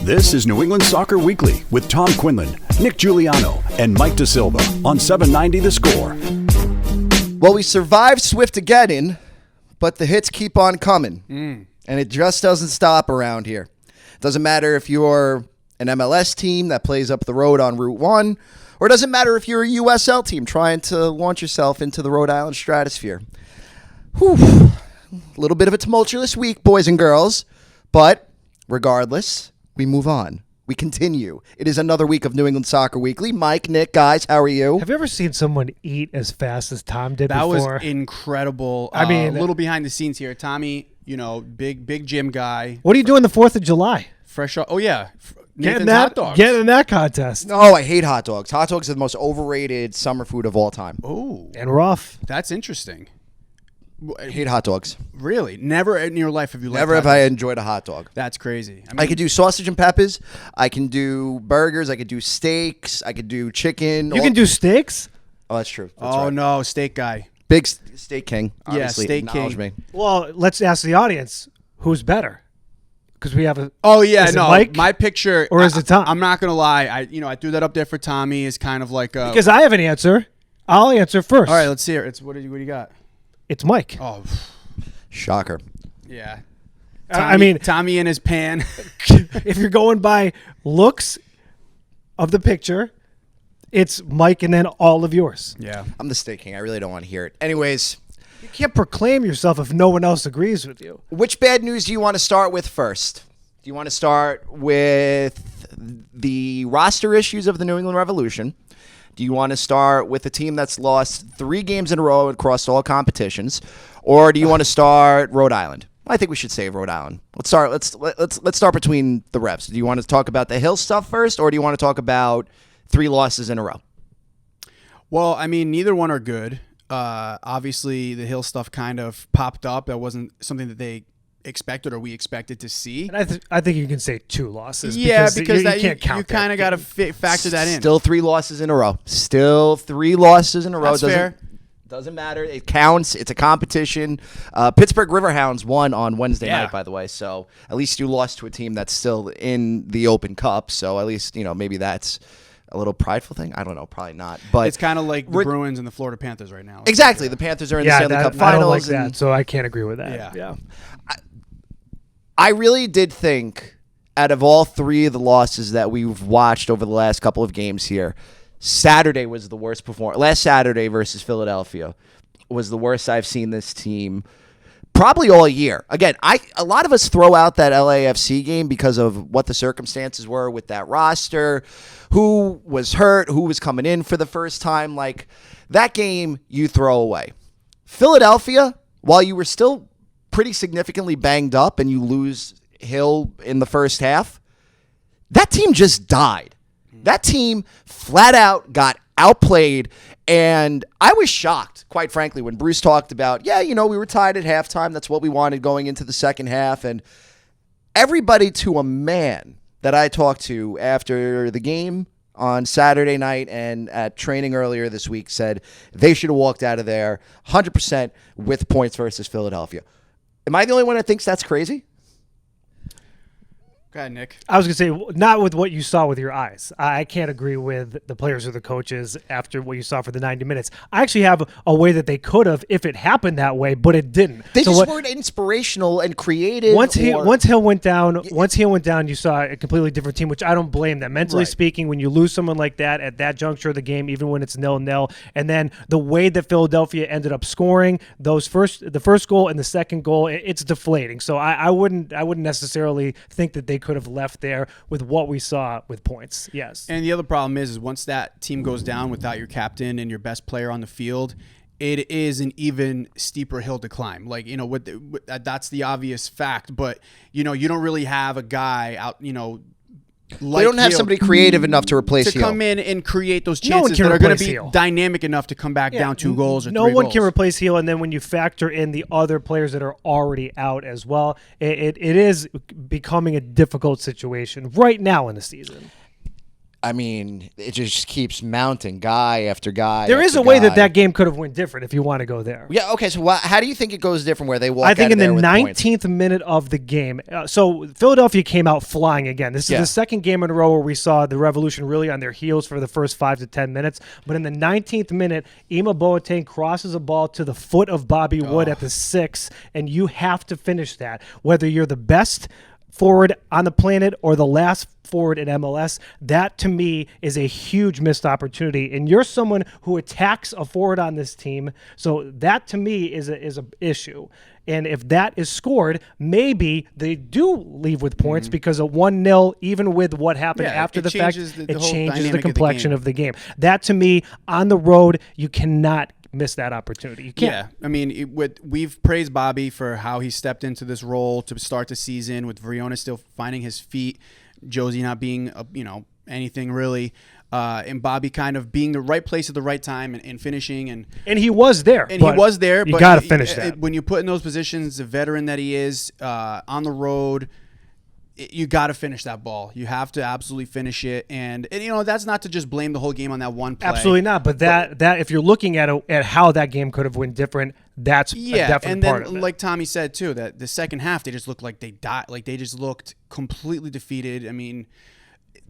This is New England Soccer Weekly with Tom Quinlan, Nick Giuliano, and Mike DeSilva on 790 The Score. Well, we survived Swift-ageddon, but the hits keep on coming. And it just doesn't stop around here. Doesn't matter if you're an MLS team that plays up the road on Route 1, or it doesn't matter if you're a USL team trying to launch yourself into the Rhode Island stratosphere. Whew. A little bit of a tumultuous week, boys and girls, but regardless, we move on. We continue. It is another week of New England Soccer Weekly. Mike, Nick, guys, how are you? Have you ever seen someone eat as fast as Tom did That before? was incredible. I mean, a little behind the scenes here. Tommy, big gym guy. What are you doing the 4th of July? Fresh up. Oh, yeah. Get Nathan's hot dogs. in that contest. No, I hate hot dogs. Hot dogs are the most overrated summer food of all time. Oh, And rough. that's interesting. I hate hot dogs. Really? Never in your life have you Never liked have hot I dogs? enjoyed a hot dog. That's crazy. I could do sausage and peppers. I can do burgers. I could do steaks. I could do chicken. You can do steaks? Oh, that's true. That's Oh, right. no. Steak guy. Big steak king. Obviously, steak acknowledge king. me. Well, let's ask the audience who's better. Because we have a. Oh, yeah. Is it No. Mike? My picture. Or is it Tom? I'm not going to lie. I threw that up there for Tommy as kind of like a. Because I have an answer. I'll answer first. All right. Let's hear it. What do you got? It's Mike. Oh, Shocker. yeah. I mean, Tommy in his pan. if you're going by looks of the picture, it's Mike and then all of yours. Yeah. I'm the steak king. I really don't want to hear it. Anyways, You can't proclaim yourself if no one else agrees with you. which bad news do you want to start with first? Do you want to start with the roster issues of the New England Revolution? Do you want to start with a team that's lost 3 games in a row across all competitions, or do you want to start Rhode Island? I think we should save Rhode Island. Let's start between the Revs. Do you want to talk about the Hill stuff first, or do you want to talk about 3 losses in a row? Well, I mean, neither one are good. Obviously, the Hill stuff kind of popped up. That wasn't something that they expected or we expected to see. And I think you can say 2 losses. Yeah, you because that, can't count you that kind of got to game. factor that in. Still 3 losses in a row. Still 3 losses in a row. That's fair. Doesn't matter. It counts. It's a competition. Pittsburgh Riverhounds won on Wednesday night, by the way. So at least you lost to a team that's still in the Open Cup. So at least, maybe that's a little prideful thing. I don't know. Probably not. But It's kind of like the Bruins and the Florida Panthers right now. exactly. The Panthers are in the Stanley Cup I Finals. don't like and that, so I can't agree with that. Yeah. I really did think out of all 3 of the losses that we've watched over the last couple of games here, Saturday was the worst performance. Last Saturday versus Philadelphia was the worst I've seen this team probably all year. Again, a lot of us throw out that LAFC game because of what the circumstances were with that roster, who was hurt, who was coming in for the first time. Like, that game you throw away. Philadelphia, while you were still pretty significantly banged up and you lose Hill in the first half, that team just died. That team flat out got outplayed, and I was shocked, quite frankly, when Bruce talked about, we were tied at halftime. That's what we wanted going into the second half, and everybody to a man that I talked to after the game on Saturday night and at training earlier this week said they should have walked out of there 100% with points versus Philadelphia. Am I the only one that thinks that's crazy? Go ahead, Nick. I was going to say, not with what you saw with your eyes. I can't agree with the players or the coaches after what you saw for the 90 minutes. I actually have a way that they could have if it happened that way, but it didn't. They just weren't inspirational and creative. Once Hill went down, you saw a completely different team, which I don't blame them. Mentally speaking, when you lose someone like that at that juncture of the game, even when it's 0-0, and then the way that Philadelphia ended up scoring the first goal and the second goal, it's deflating. So I wouldn't necessarily think that they could have left there with what we saw with points. Yes. And the other problem is once that team goes down without your captain and your best player on the field, it is an even steeper hill to climb. Like, that's the obvious fact, but you don't really have a guy out, they don't have somebody creative enough to replace Hill. Come in and create those No one chances can that are going to replace be Hill. dynamic enough to come back down 2 goals or 3 No one goals. can replace Hill, and then when you factor in the other players that are already out as well, it is becoming a difficult situation right now in the season. I mean, it just keeps mounting, guy after guy. There is after a way guy. that game could have went different if you want to go there. Yeah. Okay. So how do you think it goes different? Where they walk? I think out in of the there with 19th minute of the game. So Philadelphia came out flying again. This is the second game in a row where we saw the Revolution really on their heels for the first 5 to 10 minutes. But in the 19th minute, Ima Boateng crosses a ball to the foot of Bobby Wood at the 6, and you have to finish that. Whether you're the best forward on the planet or the last forward in MLS, that to me is a huge missed opportunity. And you're someone who attacks a forward on this team, so that to me is a issue. And if that is scored, maybe they do leave with points because a 1-0, even with what happened after the fact, it changes the complexion of the game. That to me, on the road, you cannot miss that opportunity. You can't. Yeah, I mean, we've praised Bobby for how he stepped into this role to start the season with Vriona still finding his feet, Josie not being anything really, and Bobby kind of being the right place at the right time and finishing and he was there. And he was there. You got to finish that. When you put in those positions, the veteran that he is on the road, you got to finish that ball. You have to absolutely finish it, and that's not to just blame the whole game on that one play. Absolutely not. But that if you're looking at how that game could have went different, that's a definite part of it. Like Tommy said too, that the second half they just looked like they died. Like they just looked completely defeated. I mean,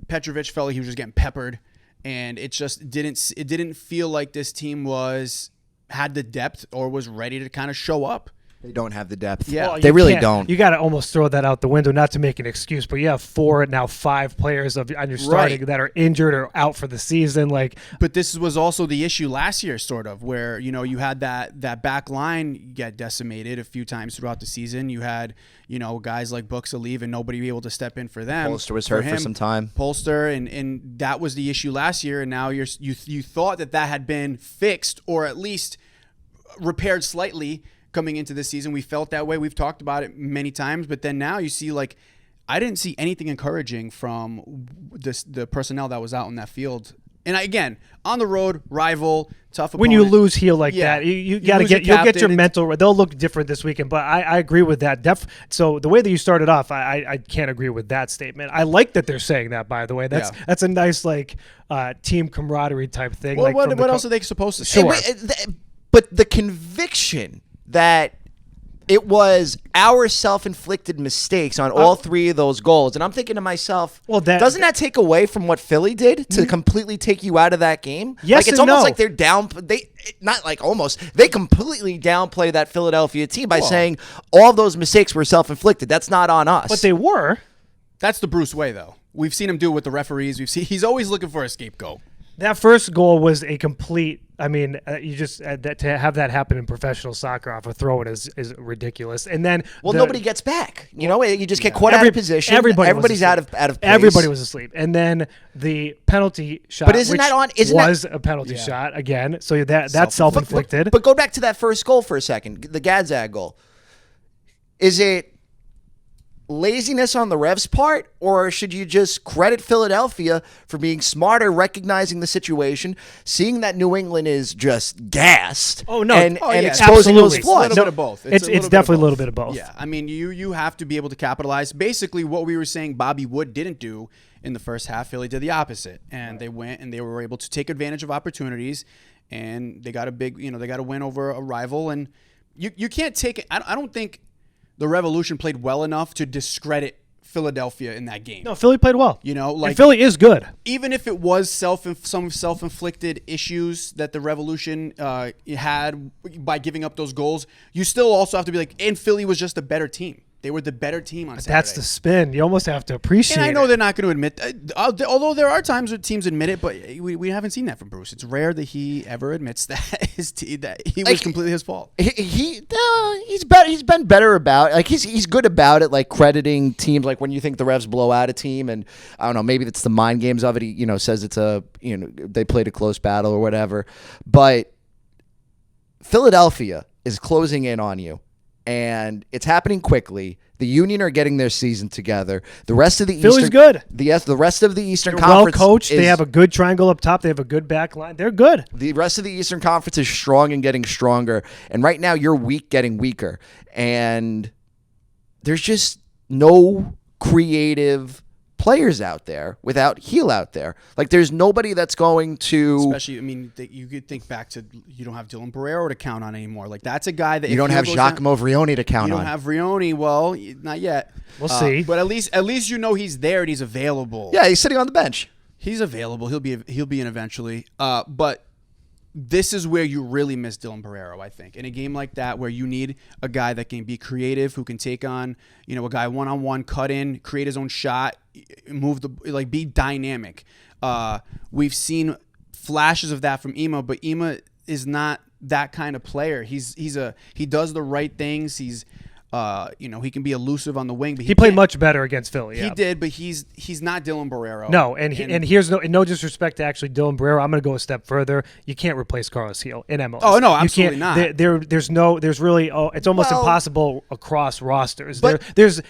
Petrovic felt like he was just getting peppered, and it just didn't feel like this team had the depth or was ready to kind of show up. They don't have the depth. Yeah. Well, they really don't. You got to almost throw that out the window, not to make an excuse, but you have 5 players on your starting that are injured or out for the season. But this was also the issue last year, sort of, where you had that back line get decimated a few times throughout the season. You had guys like Buxa leave and nobody be able to step in for them. Polster was hurt for some time. Polster, and that was the issue last year. And now you thought that had been fixed or at least repaired slightly. Coming into this season, we felt that way. We've talked about it many times, but then now you see I didn't see anything encouraging from the personnel that was out in that field. And again, on the road, rival, tough opponent. When you lose heel like that, you got to you'll get your mental. They'll look different this weekend, but I agree with that. So the way that you started off, I can't agree with that statement. I like that they're saying that. By the way, that's a nice team camaraderie type thing. Well, what else are they supposed to say? Sure. But the conviction that it was our self-inflicted mistakes on all 3 of those goals. And I'm thinking to myself, doesn't that take away from what Philly did to completely take you out of that game? Yes, it's almost like they're down. They completely downplay that Philadelphia team by saying all those mistakes were self-inflicted. That's not on us. But they were. That's the Bruce way, though. We've seen him do it with the referees. He's always looking for a scapegoat. That first goal was a complete. I mean, you just to have that happen in professional soccer off a throw-in is ridiculous. And then nobody gets back. You just get caught out of position. Everybody's out of place. Everybody was asleep. And then the penalty shot, but was a penalty shot again. So that's self-inflicted. But go back to that first goal for a second. The Gadzag goal. Is it laziness on the ref's part, or should you just credit Philadelphia for being smarter, recognizing the situation, seeing that New England is just gassed? Oh no, and exposing those flaws. It's a little bit of both. It's definitely a little bit of both. Yeah, I mean, you have to be able to capitalize. Basically, what we were saying, Bobby Wood didn't do in the first half. Philly did the opposite, and they went and they were able to take advantage of opportunities, and they got a big, they got a win over a rival, and you can't take it. I don't think the Revolution played well enough to discredit Philadelphia in that game. No, Philly played well. And Philly is good. Even if it was some self-inflicted issues that the Revolution had by giving up those goals, you still also have to be like, and Philly was just a better team. They were the better team on Saturday. That's the spin. You almost have to appreciate it. And I know they're not going to admit, although there are times when teams admit it, but we haven't seen that from Bruce. It's rare that he ever admits that that he was completely his fault. He's been better about he's good about it, crediting teams when you think the refs blow out a team, and I don't know, maybe it's the mind games of it. He says it's they played a close battle or whatever, but Philadelphia is closing in on you. And it's happening quickly. The Union are getting their season together. The rest of the Philly's good. The rest of the Eastern They're Conference well coached. They have a good triangle up top. They have a good back line. They're good. The rest of the Eastern Conference is strong and getting stronger. And right now, you're weak getting weaker. And there's just no creative players out there without Heel out there. Like, there's nobody that's going to. Especially, I mean, you could think back to you don't have Dylan Barrero to count on anymore. Like, that's a guy that You don't have Giacomo Vrioni to count on. You don't have Vrioni. Well, not yet. We'll see. But at least you know he's there and he's available. Yeah, he's sitting on the bench. He's available. He'll be in eventually. But this is where you really miss Dylan Barrero, I think. In a game like that where you need a guy that can be creative, who can take on, a guy one-on-one, cut in, create his own shot, be dynamic. We've seen flashes of that from Ema, but Ema is not that kind of player. He does the right things. He's he can be elusive on the wing, but he played much better against Philly. He Yeah. did, but he's not Dylan Barrero. No, and here's no disrespect to actually Dylan Barrero. I'm going to go a step further. You can't replace Carlos Heel in MLS. Oh no, absolutely not. It's almost impossible across rosters. There's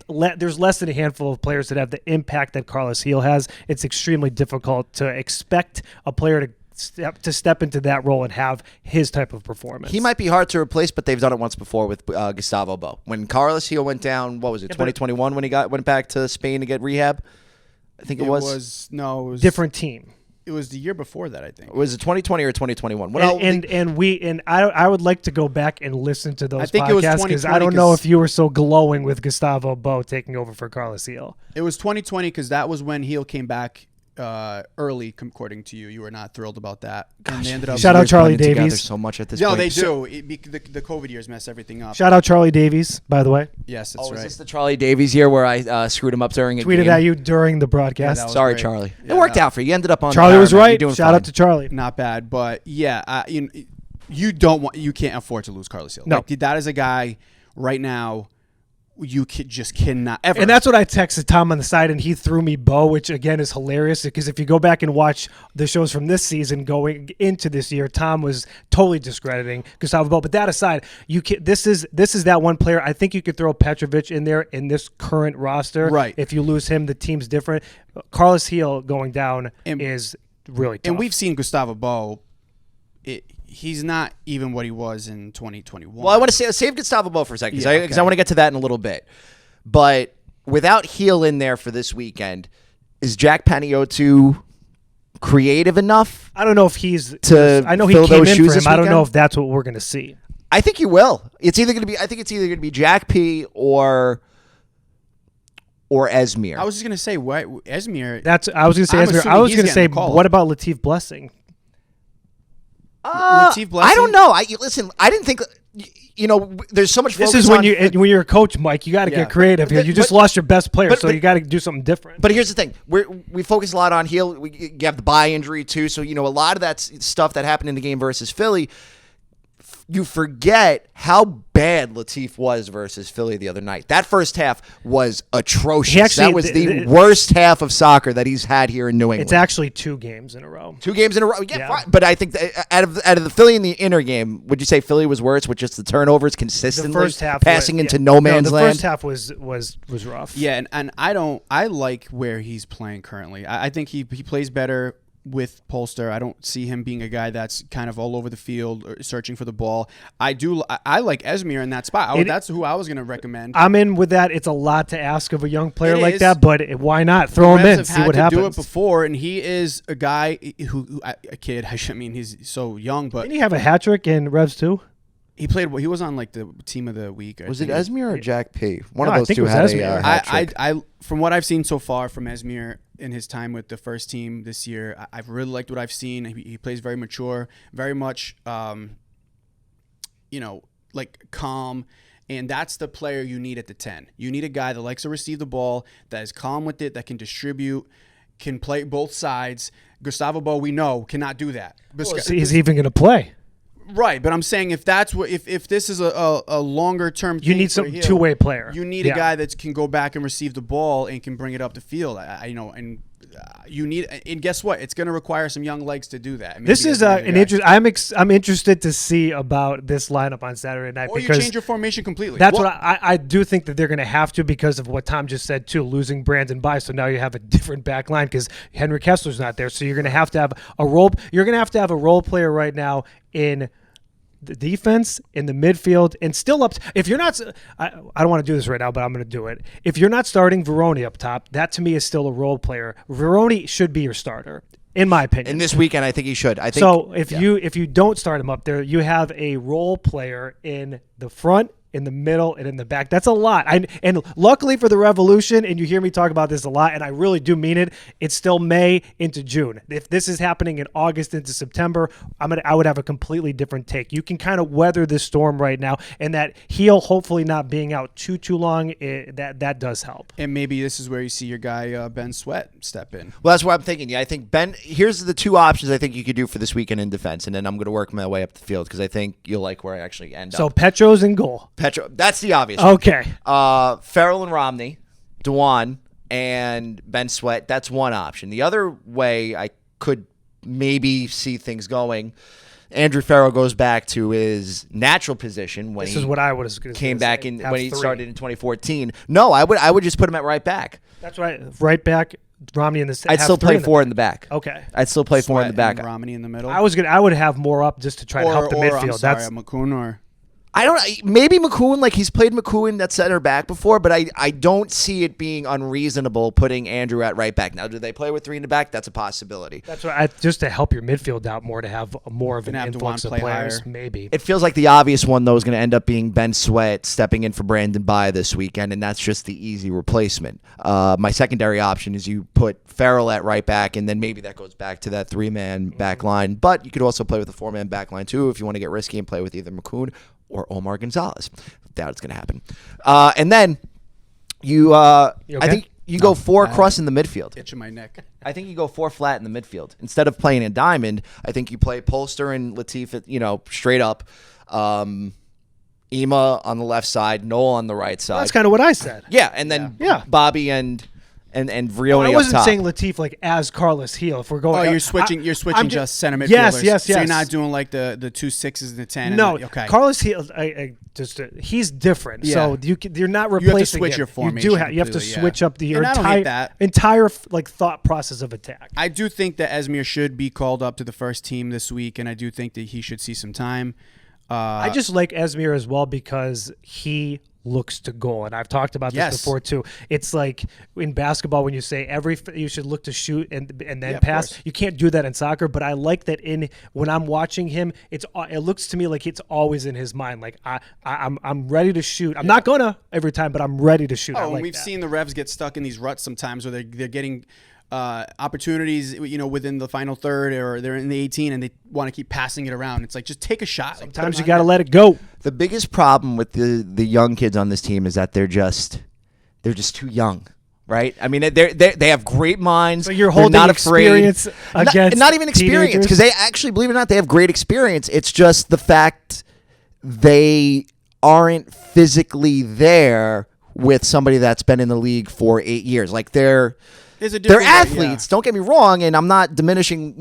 less than a handful of players that have the impact that Carlos Heel has. It's extremely difficult to expect a player to step into that role and have his type of performance. He might be hard to replace, but they've done it once before with Gustavo Bo. When Carlos Heel went down, what was it, 2021 when he went back to Spain to get rehab? I think it was different team. It was the year before that, I think. Was it 2020 or 2021? I would like to go back and listen to those podcasts because I don't know if you were so glowing with Gustavo Bo taking over for Carlos Heel. It was 2020 because that was when Heel came back early, according to you. You were not thrilled about that. And they ended up shout out Charlie Davies. So much at this point. No, they do. The COVID years mess everything up. Shout out Charlie Davies, by the way. Yes, that's right. Is this the Charlie Davies year where I screwed him up during a Tweeted game? at you during the broadcast. Sorry, great. Charlie. Yeah, it worked out for you. You ended up on Charlie was right. Shout Shout out to Charlie. Not bad, but yeah, you can't afford to lose Carlos Hill. No. Like, that is a guy right now. You just cannot ever. And that's what I texted Tom on the side, and he threw me Bo, which again is hilarious because if you go back and watch the shows from this season going into this year, Tom was totally discrediting Gustavo Bo. But that aside, this is that one player. I think you could throw Petrovic in there in this current roster. Right. If you lose him, the team's different. Carlos Heel going down is really tough. And we've seen Gustavo Bo. He's not even what he was in 2021. Well, I want to save Gustavo Bo for a second because okay. I want to get to that in a little bit. But without Heel in there for this weekend, is Jack Panayiotou creative enough? I don't know if he's to I know he fill came those in shoes for him. this I don't know weekend? if that's what we're going to see. I think you will. It's either going to be. I think it's either going to be Jack P or Esmir. I was just gonna say what Esmir. I was going to say I'm Esmir. I assuming was he's going to say, getting a call. what about Latif Blessing? Latif Blessing? I don't know. Listen. I didn't think. There's so much. This focus is when on, when you're a coach, Mike. You got to get creative here. You just lost your best player, so you got to do something different. But here's the thing: we focus a lot on Heel. You have the bye injury too, so a lot of that stuff that happened in the game versus Philly. You forget how bad Latif was versus Philly the other night. That first half was atrocious. That was the worst half of soccer that he's had here in New England. It's actually 2 games in a row. 2 games in a row. Yeah. Fine. But I think that out of the Philly and the inner game, would you say Philly was worse with just the turnovers consistently? The first half passing into no man's land. The first half was rough. Yeah, and I like where he's playing currently. I think he plays better with Polster. I don't see him being a guy that's kind of all over the field or searching for the ball. I like Esmir in that spot. That's who I was going to recommend. I'm in with that. It's a lot to ask of a young player like is. that, but why not throw him in, see what happens. Do it before, and he is a guy a kid. I mean, he's so young, but didn't he have a hat trick in Revs too? He played. He was on like the team of the week. Was it Esmir or Jack P? One No, of I those think two it was had Esmir. a hat trick. I from what I've seen so far from Esmir in his time with the first team this year, I've really liked what I've seen. He plays very mature, very much, like calm. And that's the player you need at the 10. You need a guy that likes to receive the ball, that is calm with it, that can distribute, can play both sides. Gustavo Bo, we know, cannot do that. Is he even going to play? Right, but I'm saying if that's what if this is a longer term, you need some two-way player. You need a guy that can go back and receive the ball and can bring it up the field. You need, and guess what? It's going to require some young legs to do that. This is an interest. I'm interested to see about this lineup on Saturday night, or because you change your formation completely. That's what I do think that they're going to have to, because of what Tom just said too, losing Brandon By. So now you have a different back line because Henry Kessler's not there. So you're going to have a role. You're going to have a role player right now in the defense in the midfield and still up. If you're not, I don't want to do this right now, but I'm going to do it. If you're not starting Veroni up top, that to me is still a role player. Veroni should be your starter, in my opinion. And this weekend, I think he should. I think so. If you don't start him up there, you have a role player in the front, in the middle, and in the back. That's a lot. And luckily for the Revolution, and you hear me talk about this a lot, and I really do mean it, it's still May into June. If this is happening in August into September, I would have a completely different take. You can kind of weather this storm right now, and that heel hopefully not being out too long, that does help. And maybe this is where you see your guy Ben Sweat step in. Well, that's what I'm thinking. Yeah, I think here's the two options I think you could do for this weekend in defense, and then I'm going to work my way up the field because I think you'll like where I actually end up. So Petro's in goal. That's the obvious one. Okay. Farrell and Romney, Dewan, and Ben Sweat. That's one option. The other way I could maybe see things going, Andrew Farrell goes back to his natural position when this is what I was came back in when he started in 2014. No, I would just put him at right back. That's right. Right back. Romney in the. I'd still play four in the back. Okay. I'd still play four in the back. And Romney in the middle. I would have more up just to try to help the midfield. I'm sorry, McCoon or. I don't. Maybe McCoon, like he's played McCoon at center back before, but I don't see it being unreasonable putting Andrew at right back. Now, do they play with three in the back? That's a possibility. That's right. Just to help your midfield out more, to have more of an influx of players. Higher. Maybe it feels like the obvious one though is going to end up being Ben Sweat stepping in for Brandon Bye this weekend, and that's just the easy replacement. My secondary option is you put Farrell at right back, and then maybe that goes back to that three-man back line. But you could also play with a four-man back line too if you want to get risky and play with either McCoon or Omar Gonzalez. Doubt it's going to happen. And then you okay? I think you go four across in the midfield. Itching my neck. I think you go four flat in the midfield. Instead of playing a diamond, I think you play Polster and Latif, straight up. Ema on the left side, Noel on the right side. That's kind of what I said. Yeah, and then Bobby and Vrioni I wasn't up top. saying Latif like as Carlos Heel. If we're going, you're switching just center midfielders. Yes. So you're not doing like the 2 6s and the 10. No, okay. Carlos Heel, he's different. Yeah. So you're not replacing. You have to switch him. your formation. You have to switch up the entire thought process of attack. I do think that Esmir should be called up to the first team this week, and I do think that he should see some time. I just like Esmir as well because he looks to goal, and I've talked about this before too. It's like in basketball when you say you should look to shoot and then pass. You can't do that in soccer, but I like that when I'm watching him, it looks to me like it's always in his mind. Like I'm ready to shoot. I'm not gonna every time, but I'm ready to shoot. And we've seen the Revs get stuck in these ruts sometimes where they're getting opportunities, within the final third, or they're in the 18 and they want to keep passing it around. It's like, just take a shot. Sometimes you got to let it go. The biggest problem with the young kids on this team is that they're just too young, right? I mean, they have great minds. So you're holding not experience afraid. against not even experience, because they actually, believe it or not, they have great experience. It's just the fact they aren't physically there with somebody that's been in the league for 8 years. Like they're athletes. Don't get me wrong, and I'm not diminishing,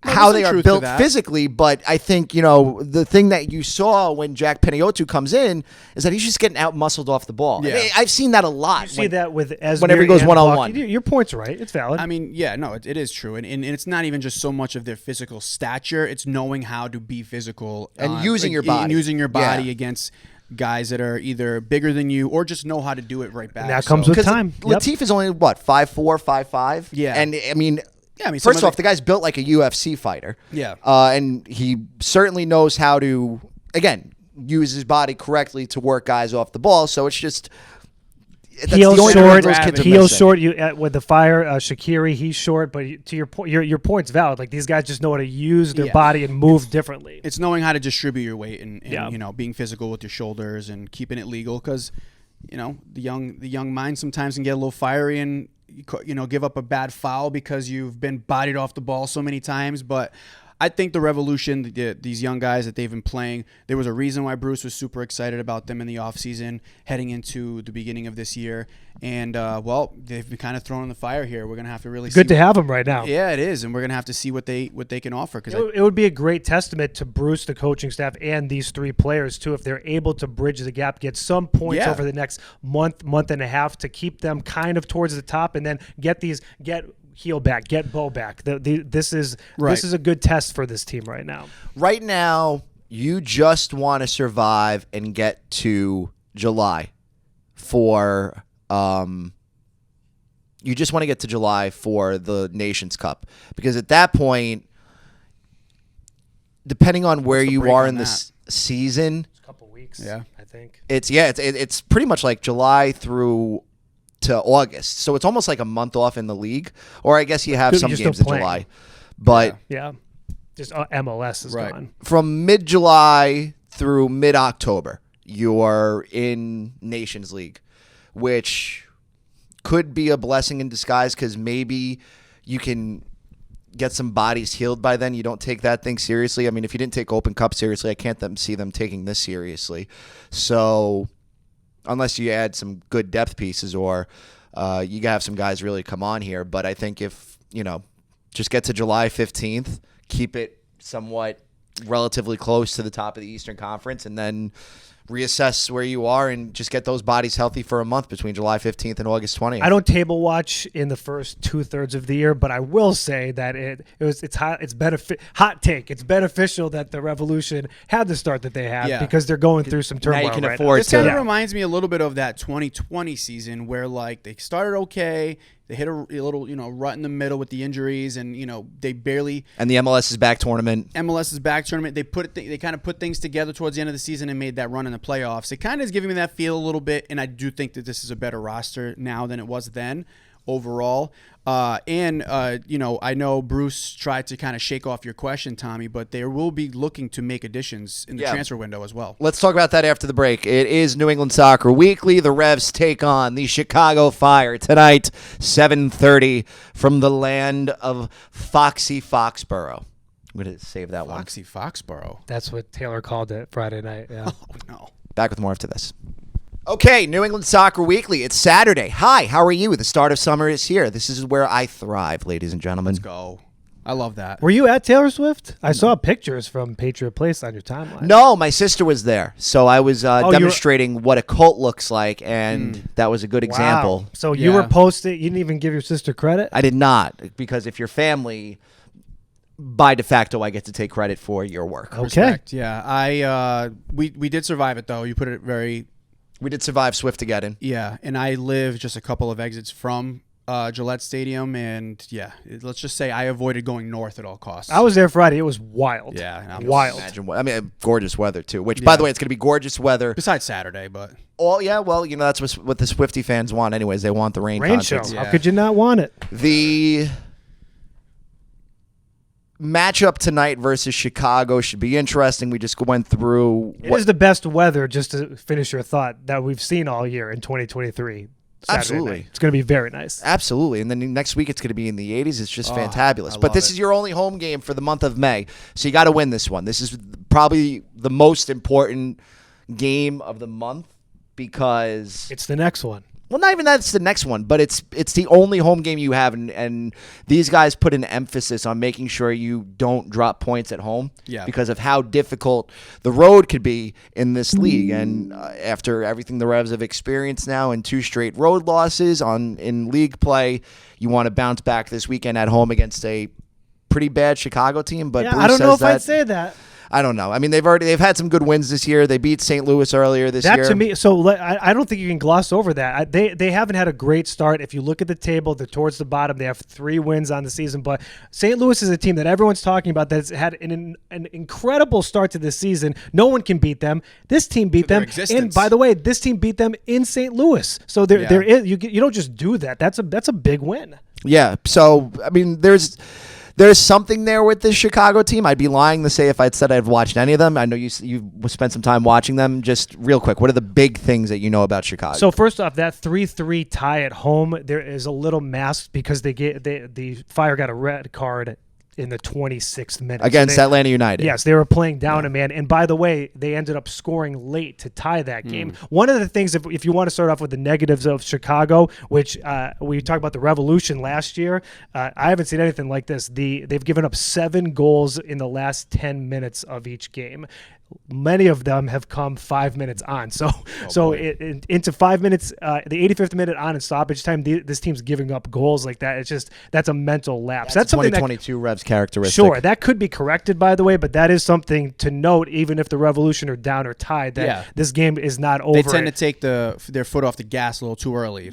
how they are built physically, but I think, the thing that you saw when Jack Peniotu comes in is that he's just getting out-muscled off the ball. Yeah. I've seen that a lot. You see that with Esmir whenever he goes one-on-one. Your point's right. It's valid. I mean, it is true. And it's not even just so much of their physical stature. It's knowing how to be physical. And using your body. And using your body against guys that are either bigger than you or just know how to do it right back. And that comes with time. Latif is only, 5'4", 5'5"? Yeah. And, I mean, first off, the guy's built like a UFC fighter. Yeah. And he certainly knows how to, again, use his body correctly to work guys off the ball. So it's just... Heel short. You with the fire, Shaqiri, he's short, but to your point, your point's valid. Like these guys just know how to use their body and move differently. It's knowing how to distribute your weight and being physical with your shoulders and keeping it legal, because the young mind sometimes can get a little fiery and give up a bad foul because you've been bodied off the ball so many times. But I think the Revolution, these young guys that they've been playing, there was a reason why Bruce was super excited about them in the offseason heading into the beginning of this year. And, they've been kind of thrown in the fire here. We're going to have to really see. Good to have them right now. Yeah, it is. And we're going to have to see what they can offer. Cause it would be a great testament to Bruce, the coaching staff, and these three players, too, if they're able to bridge the gap, get some points over the next month and a half to keep them kind of towards the top, and then get Heel back, get Bo back. This is a good test for this team right now. Right now, you just want to survive and get to July for you just want to get to July for the Nations Cup, because at that point, depending on where you break are on in this season, a couple weeks. Yeah. I think. it's pretty much like July through to August. So it's almost like a month off in the league, or I guess you have You're some still games in playing. July. But Yeah. Just MLS is Right. gone. from mid-July through mid-October, you're in Nations League, which could be a blessing in disguise because maybe you can get some bodies healed by then. You don't take that thing seriously. I mean, if you didn't take Open Cup seriously, I can't see them taking this seriously. So unless you add some good depth pieces or you have some guys really come on here. But I think if, just get to July 15th, keep it somewhat relatively close to the top of the Eastern Conference, and then reassess where you are and just get those bodies healthy for a month between July 15th and August 20th. I don't table watch in the first 2/3 of the year, but I will say that it's hot take. It's beneficial that the Revolution had the start that they had because they're going through some turmoil. you can right afford now. This kind of Yeah. reminds me a little bit of that 2020 season where like they started okay, they hit a little rut in the middle with the injuries, and they barely. And the MLS is back tournament. MLS's back tournament, they kind of put things together towards the end of the season and made that run in the playoffs. It kind of is giving me that feel a little bit, and I do think that this is a better roster now than it was then overall. I know Bruce tried to kind of shake off your question, Tommy, but they will be looking to make additions in the transfer window as well. Let's talk about that after the break. It is New England Soccer Weekly. The Revs take on the Chicago Fire tonight, 7:30 from the land of Foxy Foxborough. I'm going to save that one. Foxy Foxborough. That's what Taylor called it Friday night. Yeah. Oh, no. Back with more after this. Okay, New England Soccer Weekly. It's Saturday. Hi, how are you? The start of summer is here. This is where I thrive, ladies and gentlemen. Let's go. I love that. Were you at Taylor Swift? I saw pictures from Patriot Place on your timeline. No, my sister was there, so I was you were- demonstrating what a cult looks like, and that was a good example. Wow. So you were Yeah. posting. You didn't even give your sister credit. I did not, because if you're family, by de facto, I get to take credit for your work. Okay. Respect. Yeah. We did survive it though. You put it very. We did survive Swift to get in. Yeah, and I live just a couple of exits from Gillette Stadium, and let's just say I avoided going north at all costs. I was there Friday. It was wild. Yeah, wild. Imagine gorgeous weather too. Which, by the way, it's going to be gorgeous weather. Besides Saturday, but That's what the Swiftie fans want. Anyways, they want the rain Show. concerts. How could you not want it? The matchup tonight versus Chicago should be interesting. We just went through. It is the best weather, just to finish your thought, that we've seen all year in 2023. Saturday Absolutely. night. It's going to be very nice. Absolutely. And then next week it's going to be in the 80s. It's just fantabulous. I But love this it. is your only home game for the month of May. So you got to win this one. This is probably the most important game of the month because It's the next one. well, not even that it's the next one, but it's the only home game you have, and these guys put an emphasis on making sure you don't drop points at home because of how difficult the road could be in this league. And after everything the Revs have experienced now and 2 straight road losses in league play, you want to bounce back this weekend at home against a pretty bad Chicago team. But Yeah, Bruce I don't know if says I'd say that. I don't know. I mean, they've had some good wins this year. They beat St. Louis earlier this year. That to me, so I don't think you can gloss over that. They haven't had a great start. If you look at the table, they're towards the bottom. They have 3 wins on the season, but St. Louis is a team that everyone's talking about that's had an incredible start to this season. No one can beat them. This team beat them, and by the way, this team beat them in St. Louis. So there is you don't just do that. That's a big win. Yeah. So I mean, there's something there with this Chicago team. I'd be lying to say if I'd said I've watched any of them. I know you spent some time watching them. Just real quick, what are the big things that you know about Chicago? So first off, that 3-3 tie at home, there is a little masked because the Fire got a red card in the 26th minute. Against Atlanta United. Yes, they were playing down a man. And by the way, they ended up scoring late to tie that game. One of the things, if you want to start off with the negatives of Chicago, which we talked about the Revolution last year, I haven't seen anything like this. They've given up 7 goals in the last 10 minutes of each game. many of them have come 5 minutes on. So into 5 minutes, the 85th minute on in stoppage time, this team's giving up goals like that. It's just that's a mental lapse. That's something 2022 Revs characteristic. Sure, that could be corrected, by the way, but that is something to note, even if the Revolution are down or tied, that this game is not over. They tend to take their foot off the gas a little too early.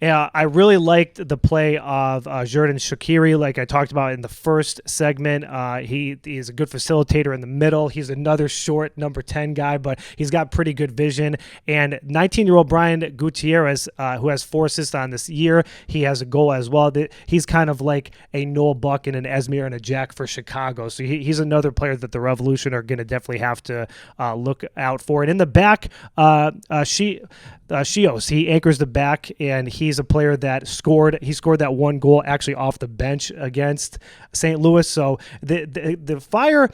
I really liked the play of Jordan Shaqiri, like I talked about in the first segment. He is a good facilitator in the middle. He's another short number 10 guy, but he's got pretty good vision. And 19-year-old Brian Gutierrez, who has 4 assists on this year, he has a goal as well. He's kind of like a Noel Buck and an Esmir and a Jack for Chicago. So he's another player that the Revolution are going to definitely have to look out for. And in the back, Shios, he anchors the back, and he's a player that scored. He scored that one goal actually off the bench against St. Louis. So the Fire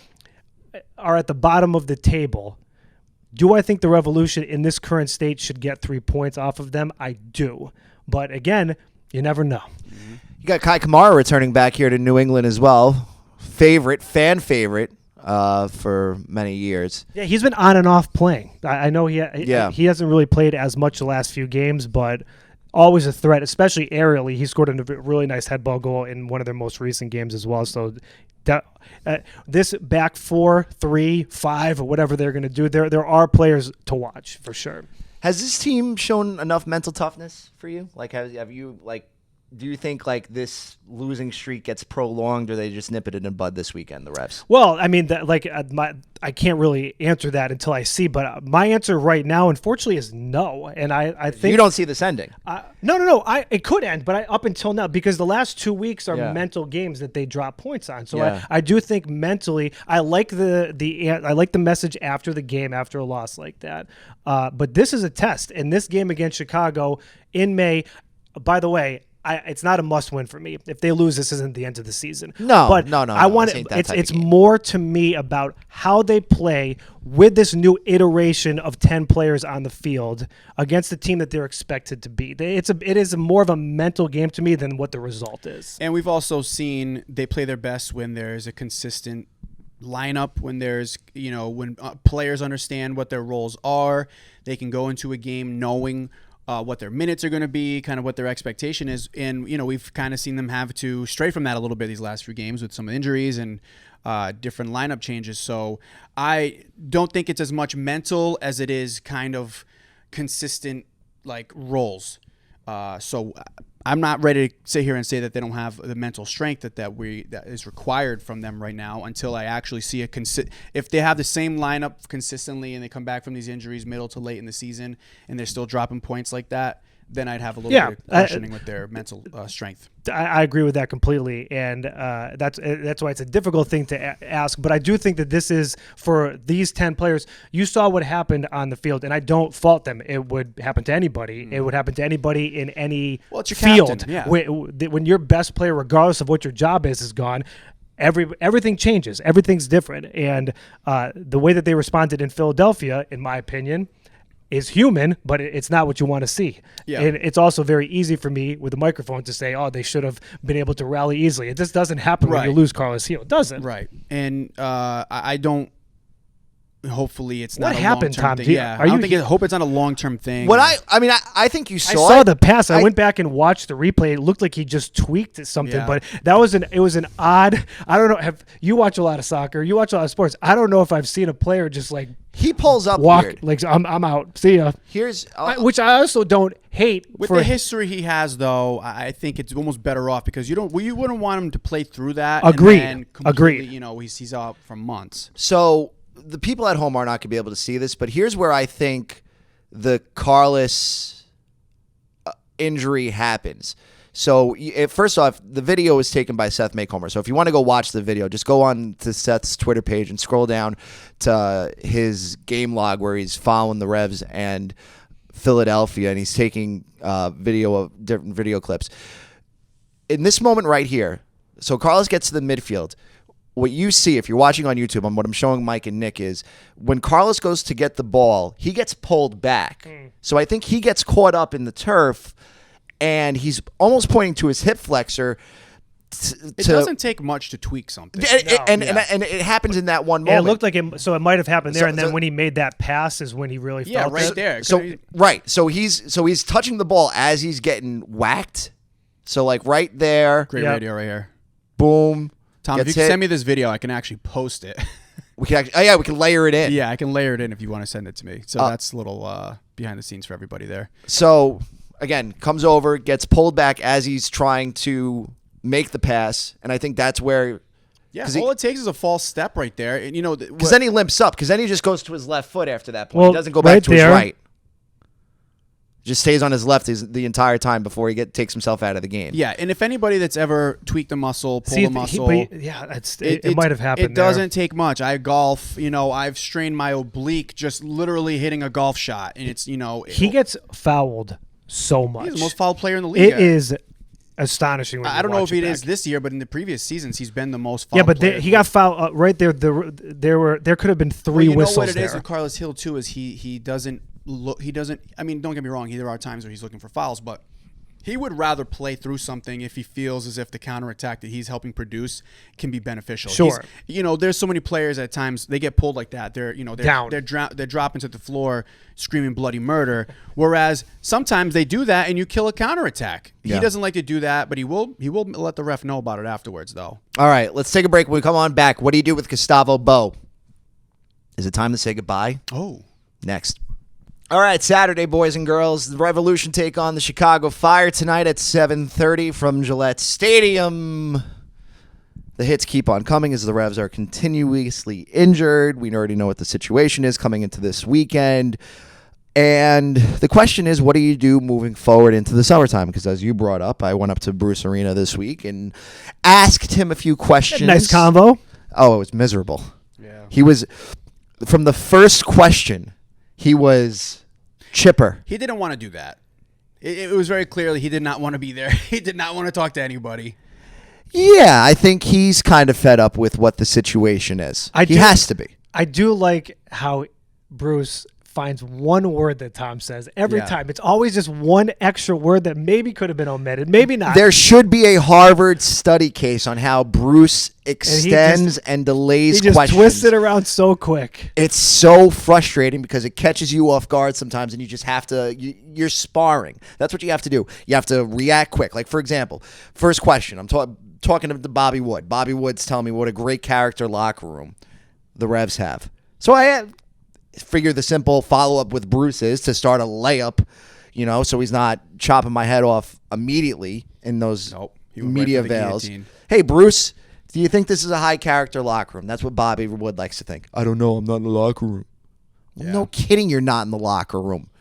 are at the bottom of the table. Do I think the Revolution in this current state should get 3 points off of them? I do. But again, you never know. You got Kai Kamara returning back here to New England as well. Fan favorite for many years. Yeah, he's been on and off playing. I know he hasn't really played as much the last few games, but always a threat, especially aerially. He scored a really nice head ball goal in one of their most recent games as well. So this back 4, 3, 5, or whatever they're going to do, there are players to watch for sure. Has this team shown enough mental toughness for you? Like, have you do you think like this losing streak gets prolonged, or they just nip it in the bud this weekend, the refs? Well, I mean, I can't really answer that until I see, but my answer right now, unfortunately, is no. And I think you don't see this ending. No. It could end, but up until now, because the last 2 weeks are mental games that they drop points on. So I do think mentally, I like the message after the game, after a loss like that. But this is a test, and this game against Chicago in May. By the way, it's not a must-win for me. If they lose, this isn't the end of the season. No. I want it's more to me about how they play with this new iteration of 10 players on the field against the team that they're expected to be. It is more of a mental game to me than what the result is. And we've also seen they play their best when there's a consistent lineup, when there's when players understand what their roles are. They can go into a game knowing what their minutes are going to be, kind of what their expectation is. And, we've kind of seen them have to stray from that a little bit these last few games with some injuries and different lineup changes. So I don't think it's as much mental as it is kind of consistent, roles. So I'm not ready to sit here and say that they don't have the mental strength that is required from them right now until I actually see if they have the same lineup consistently and they come back from these injuries middle to late in the season and they're still dropping points like that, then I'd have a little bit of questioning with their mental strength. I agree with that completely, and that's why it's a difficult thing to ask. But I do think that this is for these 10 players. You saw what happened on the field, and I don't fault them. It would happen to anybody. It would happen to anybody in any it's your field. Captain, yeah. When your best player, regardless of what your job is gone, everything changes. Everything's different, and the way that they responded in Philadelphia, in my opinion, is human, but it's not what you want to see. Yeah. And it's also very easy for me with a microphone to say, they should have been able to rally easily. It just doesn't happen when you lose Carlos Gil. It doesn't. Right. And I don't. Hopefully, it's not what a happened, long-term Tom? thing. I hope it's not a long-term thing. I think you saw. I saw the pass. I went back and watched the replay. It looked like he just tweaked something, but it was an odd. I don't know. You watch a lot of soccer. You watch a lot of sports. I don't know if I've seen a player just he pulls up walk weird. like I'm out. See ya. Which I also don't hate. With the history he has, though, I think it's almost better off because you wouldn't want him to play through that. Agreed. Agreed. He's out for months. So the people at home are not going to be able to see this, but here's where I think the Carlos injury happens. So first off, the video is taken by Seth Maycomer. So if you want to go watch the video, just go on to Seth's Twitter page and scroll down to his game log where he's following the Revs and Philadelphia, and he's taking video of different video clips. In this moment right here, so Carlos gets to the midfield. What you see, if you're watching on YouTube, and what I'm showing Mike and Nick is when Carlos goes to get the ball, he gets pulled back. So I think he gets caught up in the turf, and he's almost pointing to his hip flexor It doesn't take much to tweak something. And it happens in that one Yeah, moment. it looked like it. So it might have happened there, So- and then so- when he made that pass is when he really Yeah, felt right it. there. So he's touching the ball as he's getting whacked. So like right there, Great Yep. radio right here. boom. Tom, if gets you can hit. send me this video, I can actually post it. We can actually, we can layer it in. Yeah, I can layer it in if you want to send it to me. So that's a little behind the scenes for everybody there. So again, comes over, gets pulled back as he's trying to make the pass, and I think that's where. Yeah, 'Cause all it takes is a false step right there. And, Because then he limps up. Because then he just goes to his left foot after that point. Well, He doesn't go back right to his there- right. Just stays on his left the entire time before he takes himself out of the game. yeah, and if anybody that's ever tweaked a muscle, pulled a muscle, it might have happened. It doesn't take much. I golf, I've strained my oblique just literally hitting a golf shot, and it's He gets fouled so much. he's the most fouled player in the league. It is astonishing. When I you don't know watch if it it is back. this year, but in the previous seasons, he's been the most fouled. Yeah, but player. he got fouled right there. There could have been three Well, whistles what it there. is with Carlos Hill too is he doesn't look. He doesn't. I mean, don't get me wrong. There are times where he's looking for fouls, but he would rather play through something if he feels as if the counterattack that he's helping produce can be beneficial. Sure. There's so many players at times they get pulled like that. They're Down. They're dropping to the floor screaming bloody murder. Whereas sometimes they do that and you kill a counterattack. Yeah. He doesn't like to do that, but he will let the ref know about it afterwards though. All right, let's take a break. When we come on back, what do you do with Gustavo Bo? Is it time to say goodbye? Oh. Next. All right, Saturday, boys and girls. The Revolution take on the Chicago Fire tonight at 7:30 from Gillette Stadium. The hits keep on coming as the Revs are continuously injured. We already know what the situation is coming into this weekend. And the question is, what do you do moving forward into the summertime? Because as you brought up, I went up to Bruce Arena this week and asked him a few questions. Nice convo. Oh, it was miserable. Yeah. He was, from the first question, he was chipper. He didn't want to do that. It was very clearly he did not want to be there. He did not want to talk to anybody. Yeah, I think he's kind of fed up with what the situation is. He has to be. I do like how Bruce finds one word that Tom says every Yeah. time. It's always just one extra word that maybe could have been omitted, maybe not. There should be a Harvard study case on how Bruce extends and delays he just questions. twists it around so quick. It's so frustrating because it catches you off guard sometimes, and you just have to. You're sparring. That's what you have to do. You have to react quick. Like for example, first question. I'm talking to Bobby Wood. Bobby Wood's telling me what a great character locker room the Revs have. So I figure the simple follow-up with Bruce is to start a layup, so he's not chopping my head off immediately in those Nope. He went media right for the veils. guillotine. Hey, Bruce, do you think this is a high-character locker room? That's what Bobby Wood likes to think. I don't know. I'm not in the locker room. Well, no kidding, you're not in the locker room.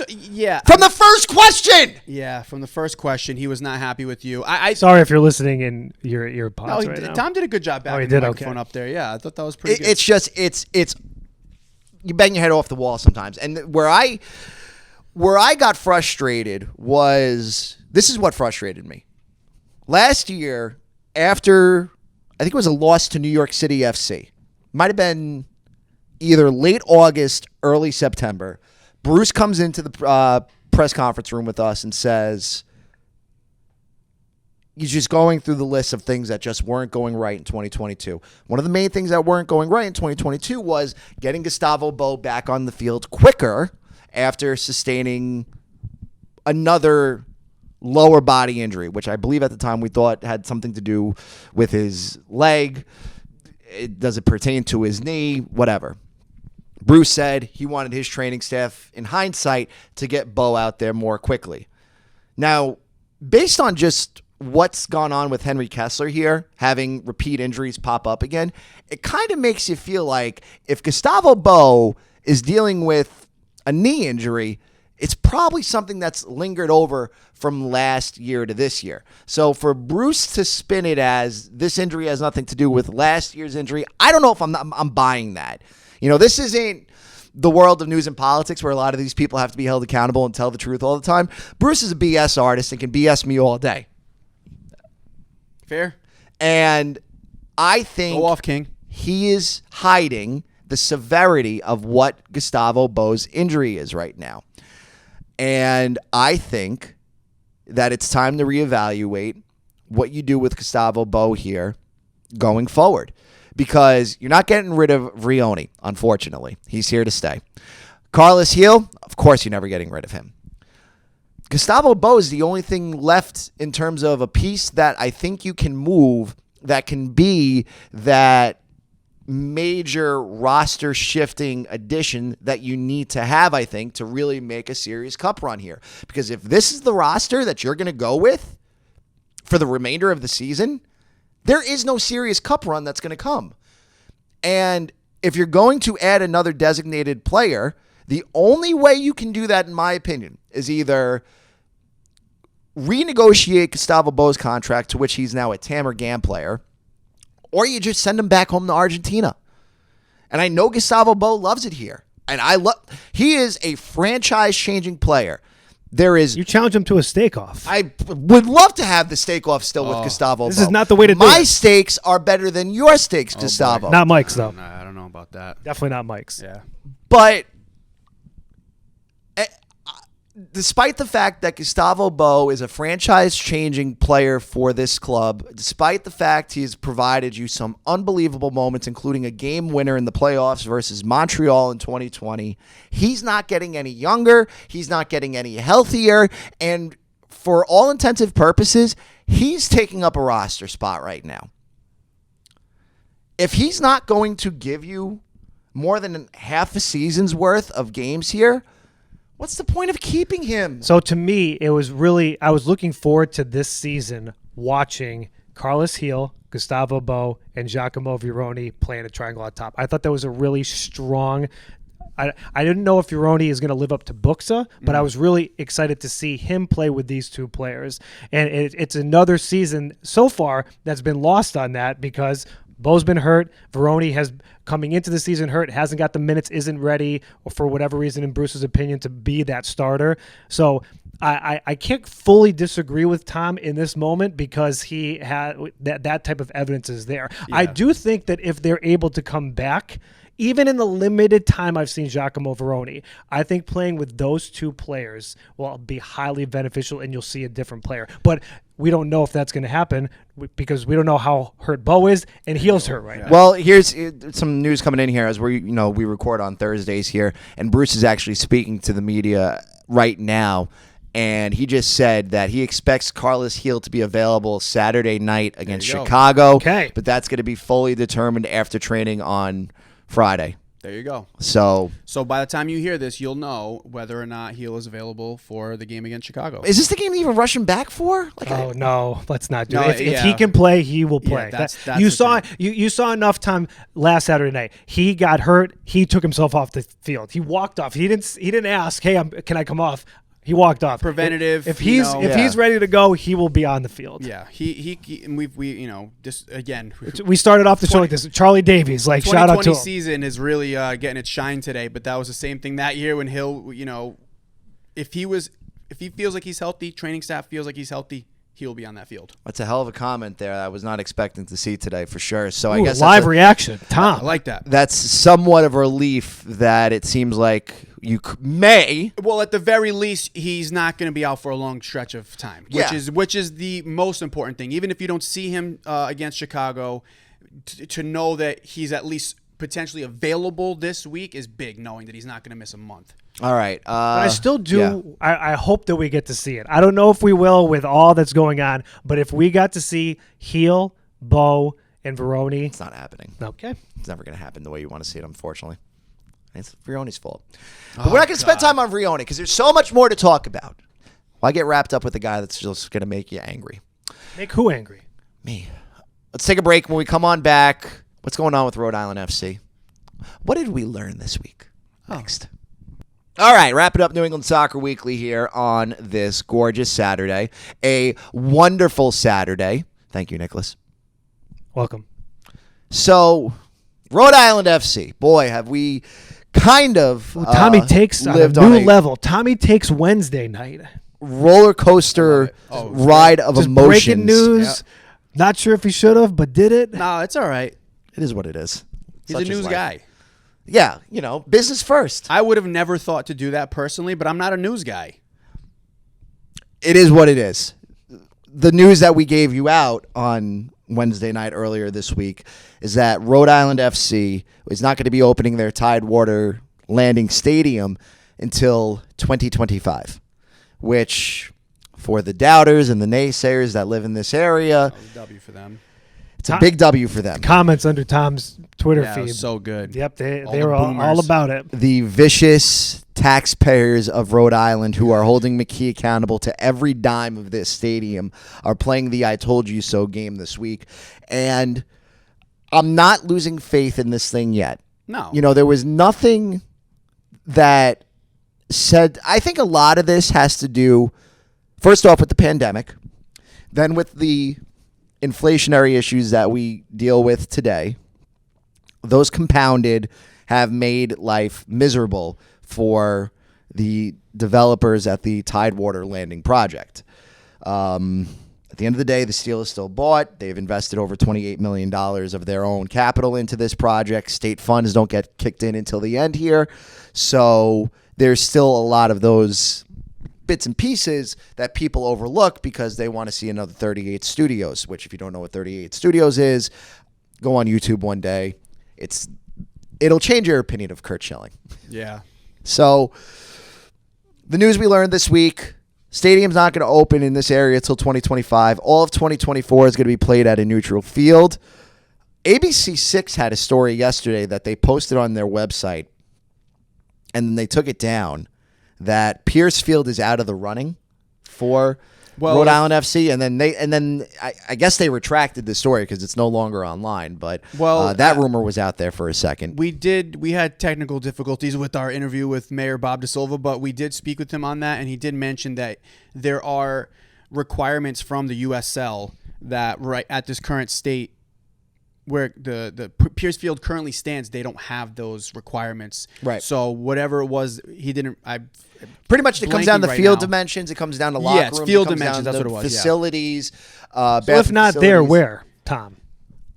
Yeah. From the first question! Yeah, from the first question, he was not happy with you. Sorry if you're listening in your No, pods right now. Tom did a good job backing he the did? microphone Okay. up there. Yeah, I thought that was pretty good. It's just, it's you bang your head off the wall sometimes. And where I got frustrated was, this is what frustrated me. Last year, after, I think it was a loss to New York City FC, might have been either late August, early September, Bruce comes into the press conference room with us and says, he's just going through the list of things that just weren't going right in 2022. One of the main things that weren't going right in 2022 was getting Gustavo Bo back on the field quicker after sustaining another lower body injury, which I believe at the time we thought had something to do with his leg. Does it pertain to his knee? Whatever. Bruce said he wanted his training staff, in hindsight, to get Bo out there more quickly. Now, based on just what's gone on with Henry Kessler here, having repeat injuries pop up again, it kind of makes you feel like if Gustavo Bo is dealing with a knee injury, it's probably something that's lingered over from last year to this year. So for Bruce to spin it as this injury has nothing to do with last year's injury, I don't know if I'm buying that. This isn't the world of news and politics where a lot of these people have to be held accountable and tell the truth all the time. Bruce is a BS artist and can BS me all day. Fair. And I think Go off, King. he is hiding the severity of what Gustavo Bo's injury is right now. And I think that it's time to reevaluate what you do with Gustavo Bo here going forward, because you're not getting rid of Vrioni, unfortunately. He's here to stay. Carlos Heel, of course you're never getting rid of him. Gustavo Bo is the only thing left in terms of a piece that I think you can move that can be that major roster shifting addition that you need to have, I think, to really make a serious cup run here. Because if this is the roster that you're going to go with for the remainder of the season, there is no serious cup run that's going to come. And if you're going to add another designated player, the only way you can do that, in my opinion, is either renegotiate Gustavo Bo's contract, to which he's now a Tammer Gam player, or you just send him back home to Argentina. And I know Gustavo Bo loves it here. And he is a franchise-changing player. You challenge him to a stake-off. I would love to have the stake-off still with Gustavo Bo. This is not the way to do it. My stakes are better than your stakes, Gustavo. Not Mike's, though. I don't know about that. Definitely not Mike's. Yeah. But despite the fact that Gustavo Bo is a franchise-changing player for this club, despite the fact he has provided you some unbelievable moments, including a game winner in the playoffs versus Montreal in 2020, he's not getting any younger, he's not getting any healthier, and for all intensive purposes, he's taking up a roster spot right now. If he's not going to give you more than half a season's worth of games here, what's the point of keeping him? So to me, it was really, I was looking forward to this season watching Carlos Heel, Gustavo Bo, and Giacomo Vrioni playing a triangle on top. I thought that was a really strong, I didn't know if Vrioni is going to live up to Buxa, but I was really excited to see him play with these two players. And it's another season so far that's been lost on that because Bo's been hurt. Vrioni has, coming into the season, hurt, hasn't got the minutes, isn't ready, or for whatever reason, in Bruce's opinion, to be that starter. So I can't fully disagree with Tom in this moment because he had that type of evidence is there. Yeah. I do think that if they're able to come back, even in the limited time I've seen Giacomo Vrioni, I think playing with those two players will be highly beneficial and you'll see a different player. But we don't know if that's going to happen because we don't know how hurt Bo is and Heel's hurt right now. Well, here's some news coming in here as we record on Thursdays here, and Bruce is actually speaking to the media right now. And he just said that he expects Carlos Heel to be available Saturday night against Chicago. Okay. But that's going to be fully determined after training on Friday. There you go. So by the time you hear this, you'll know whether or not Heel is available for the game against Chicago. Is this the game even rushing back for? No, let's not do it. If he can play, he will play. Yeah, that's you saw enough time last Saturday night. He got hurt. He took himself off the field. He walked off. He didn't ask, "Hey, can I come off?" He walked off. Preventative. If he's ready to go, he will be on the field. Yeah, he and we this again. We started off the show like this. Charlie Davies, shout out to him. 2020 season is really getting its shine today, but that was the same thing that year when Hill, if he feels like he's healthy, training staff feels like he's healthy, he'll be on that field. That's a hell of a comment there. I was not expecting to see today for sure. So I guess live reaction, Tom. I like that. That's somewhat of a relief that it seems like you may. Well, at the very least, he's not going to be out for a long stretch of time, which is the most important thing. Even if you don't see him against Chicago, to know that he's at least potentially available this week is big, knowing that he's not going to miss a month. All right. But I still do. Yeah. I hope that we get to see it. I don't know if we will with all that's going on, but if we got to see Heel, Bo, and Vrioni. It's not happening. Okay. It's never going to happen the way you want to see it, unfortunately. It's Vrioni's fault. But we're not going to spend time on Vrioni because there's so much more to talk about. Why get wrapped up with a guy that's just going to make you angry? Make who angry? Me. Let's take a break. When we come on back, what's going on with Rhode Island FC? What did we learn this week? Next. All right, wrap it up, New England Soccer Weekly here on this gorgeous Saturday. A wonderful Saturday. Thank you, Nicholas. Welcome. So, Rhode Island FC. Boy, have we kind of Tommy takes lived on a new on level. Tommy takes Wednesday night. Roller coaster ride of just emotions. Breaking news. Yep. Not sure if he should have, but did it? No, it's all right. It is what it is. He's a news guy. Yeah, business first. I would have never thought to do that personally, but I'm not a news guy. It is what it is. the news that we gave you out on Wednesday night earlier this week is that Rhode Island FC is not going to be opening their Tidewater Landing Stadium until 2025, which for the doubters and the naysayers that live in this area, W for them. it's a big W for them. Comments under Tom's Twitter Yeah, it feed. was so good. Yep, they All the were all boomers. about it. The vicious taxpayers of Rhode Island who are holding McKee accountable to every dime of this stadium are playing the I told you so game this week. And I'm not losing faith in this thing yet. No. You know, there was nothing that said, I think a lot of this has to do, first off, with the pandemic, then with the inflationary issues that we deal with today. Those compounded have made life miserable for the developers at the Tidewater Landing project. At the end of the day, the steel is still bought. They've invested over $28 million of their own capital into this project. State funds don't get kicked in until the end here. So there's still a lot of those bits and pieces that people overlook because they want to see another 38 Studios, which if you don't know what 38 Studios is, go on YouTube one day. It'll change your opinion of Kurt Schilling. Yeah. So the news we learned this week, stadium's not going to open in this area until 2025. All of 2024 is going to be played at a neutral field. ABC6 had a story yesterday that they posted on their website, and then they took it down, that Pierce Field is out of the running for Rhode Island FC, and then I guess they retracted the story because it's no longer online. But that rumor was out there for a second. We had technical difficulties with our interview with Mayor Bob DeSilva, but we did speak with him on that, and he did mention that there are requirements from the USL that right at this current state where the Pierce Field currently stands, they don't have those requirements. Right. So whatever it was, he didn't. Pretty much it comes down to right field now. dimensions. It comes down to locker Yeah, it's rooms. field it comes dimensions, down that's to what it was, yeah. Facilities. So if not there, where, Tom?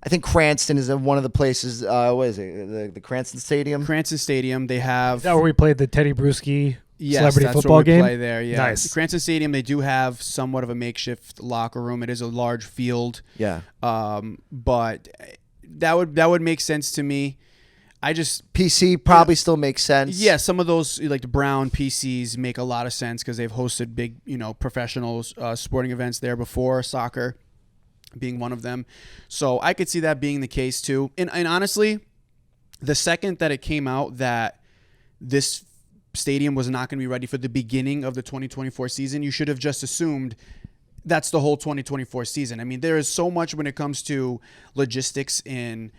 I think Cranston is one of the places. What is it? The Cranston Stadium. Cranston Stadium, they have. Is that where we played the Teddy Bruschi celebrity that's football where we game? Play there, yeah. Nice. Cranston Stadium, they do have somewhat of a makeshift locker room. It is a large field. Yeah. But that would make sense to me. I just PC probably still makes sense. Yeah, some of those like the Brown PCs make a lot of sense because they've hosted big, professional sporting events there before, soccer being one of them. So I could see that being the case too. And honestly, the second that it came out that this stadium was not going to be ready for the beginning of the 2024 season, you should have just assumed that's the whole 2024 season. I mean, there is so much when it comes to logistics in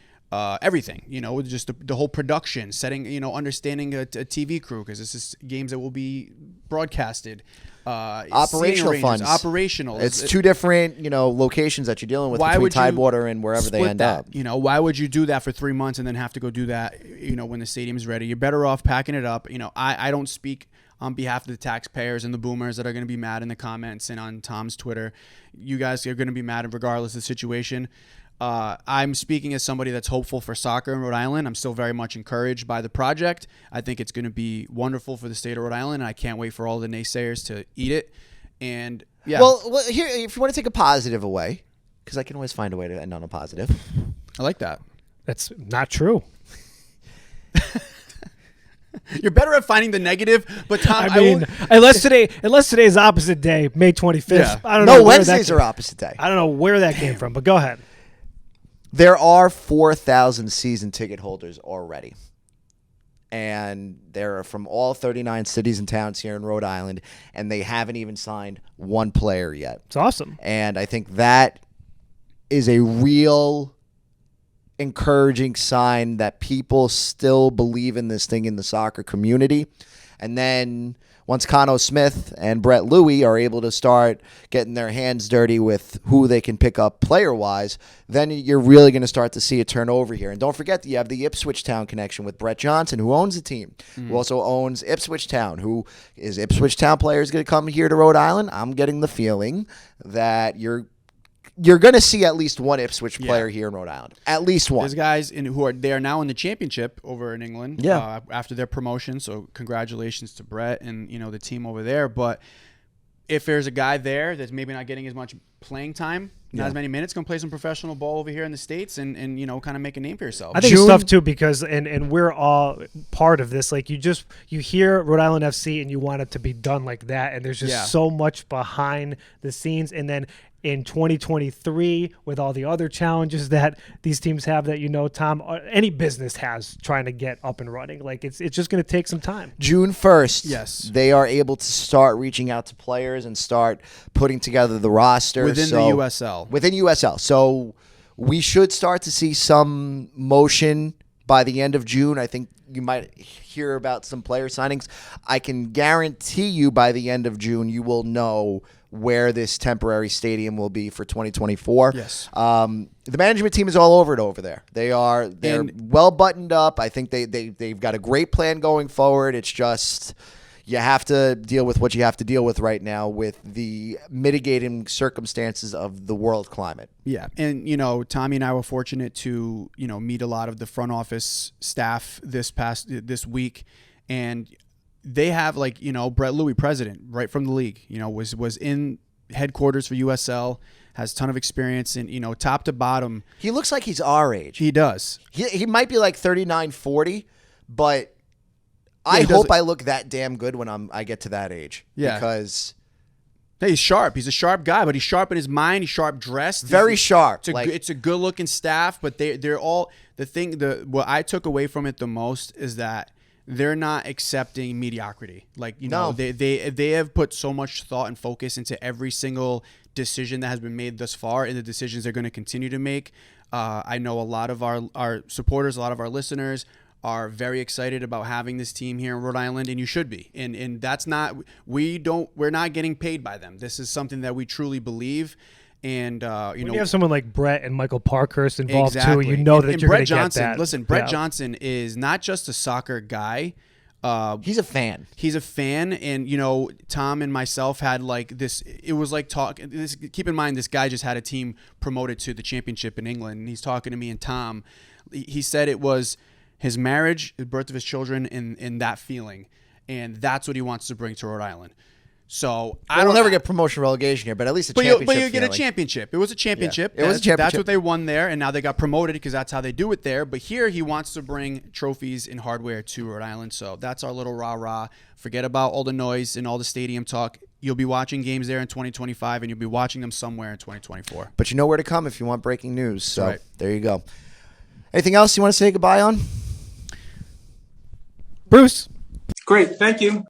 everything, just the whole production, setting, understanding a TV crew, because this is games that will be broadcasted. Operational funds. Operational. It's two different, locations that you're dealing with between Tidewater and wherever they end up. Why would you do that for 3 months and then have to go do that, when the stadium's ready? You're better off packing it up. I don't speak on behalf of the taxpayers and the boomers that are going to be mad in the comments and on Tom's Twitter. You guys are going to be mad regardless of the situation. I'm speaking as somebody that's hopeful for soccer in Rhode Island. I'm still very much encouraged by the project. I think it's going to be wonderful for the state of Rhode Island, and I can't wait for all the naysayers to eat it. And yeah, Well, here, if you want to take a positive away, because I can always find a way to end on a positive. I like that. That's not true. You're better at finding the negative, but Tom, I mean, unless today's opposite day, May 25th. Yeah. I don't know. No, where Wednesdays that, are opposite day. I don't know where that came from, but go ahead. There are 4,000 season ticket holders already. And they're from all 39 cities and towns here in Rhode Island, and they haven't even signed one player yet. It's awesome. And I think that is a real encouraging sign that people still believe in this thing in the soccer community. And then once Cano Smith and Brett Louie are able to start getting their hands dirty with who they can pick up player-wise, then you're really going to start to see a turnover here. And don't forget that you have the Ipswich Town connection with Brett Johnson, who owns the team, who also owns Ipswich Town, who is Ipswich Town players going to come here to Rhode Island. I'm getting the feeling that you're going to see at least one Ipswich player here in Rhode Island. At least one. There's guys they are now in the championship over in England. After their promotion. So congratulations to Brett and the team over there. But if there's a guy there that's maybe not getting as much playing time, not as many minutes, going to play some professional ball over here in the States and kind of make a name for yourself. I think it's tough too because and we're all part of this. Like you hear Rhode Island FC and you want it to be done like that, and there's just so much behind the scenes. And then in 2023, with all the other challenges that these teams have, that Tom, any business has trying to get up and running, like it's just going to take some time. June 1st, yes, they are able to start reaching out to players and start putting together the roster within the USL. Within USL, so we should start to see some motion by the end of June. I think you might hear about some player signings. I can guarantee you by the end of June, you will know where this temporary stadium will be for 2024. Yes. The management team is all over it over there. They're well buttoned up. I think they've got a great plan going forward. It's just you have to deal with what you have to deal with right now with the mitigating circumstances of the world climate. Yeah. And, Tommy and I were fortunate to, meet a lot of the front office staff this week. And they have Brett Louie, president, right from the league, was in headquarters for USL, has a ton of experience and, top to bottom. He looks like he's our age. He does. He might be like 39, 40, but I hope I look that damn good when I get to that age. Yeah. Because he's sharp. He's a sharp guy, but he's sharp in his mind. He's sharp dressed. Very sharp. It's a good looking staff, but they're all what I took away from it the most is that they're not accepting mediocrity. They have put so much thought and focus into every single decision that has been made thus far and the decisions they're going to continue to make. I know a lot of our supporters, a lot of our listeners are very excited about having this team here in Rhode Island, and you should be. And that's not we're not getting paid by them. This is something that we truly believe. And when you have someone like Brett and Michael Parkhurst involved exactly. too, that you're going to get that. Listen, Brett Johnson is not just a soccer guy. He's a fan. He's a fan, and Tom and myself had this. It was like keep in mind, this guy just had a team promoted to the championship in England, and he's talking to me and Tom. He said it was his marriage, the birth of his children, and that feeling, and that's what he wants to bring to Rhode Island. So we'll never get promotion relegation here, but at least a championship. But you get a championship. It was a championship. Yeah. It was a championship. That's what they won there, and now they got promoted because that's how they do it there. But here he wants to bring trophies and hardware to Rhode Island. So that's our little rah-rah. Forget about all the noise and all the stadium talk. You'll be watching games there in 2025, and you'll be watching them somewhere in 2024. But you know where to come if you want breaking news. So There you go. Anything else you want to say goodbye on? Bruce. Great. Thank you.